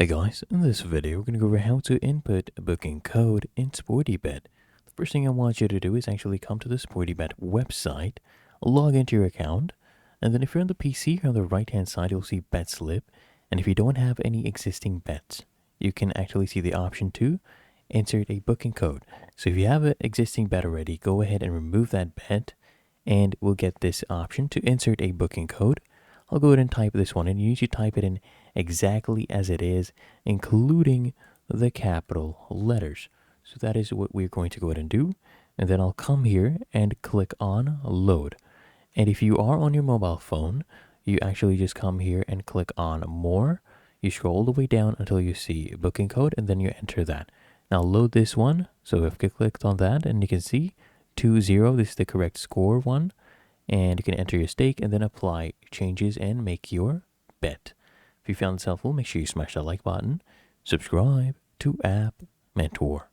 Hey guys, in this video we're going to go over how to input a booking code in Sportybet. The first thing I want you to do is actually come to the Sportybet website, log into your account, and then if you're on the PC here on the right hand side you'll see bet slip, and if you don't have any existing bets, you can actually see the option to insert a booking code. So if you have an existing bet already, go ahead and remove that bet, and we'll get this option to insert a booking code. I'll go ahead and type this one in. You need to type it in exactly as it is, including the capital letters. So that is what we're going to go ahead and do. And then I'll come here and click on load. And if you are on your mobile phone, you actually just come here and click on more. You scroll all the way down until you see booking code, and then you enter that. Now load this one. So if you clicked on that, and you can see 2-0, this is the correct score one. And you can enter your stake and then apply changes and make your bet. If you found this helpful, make sure you smash that like button, subscribe to App Mentor.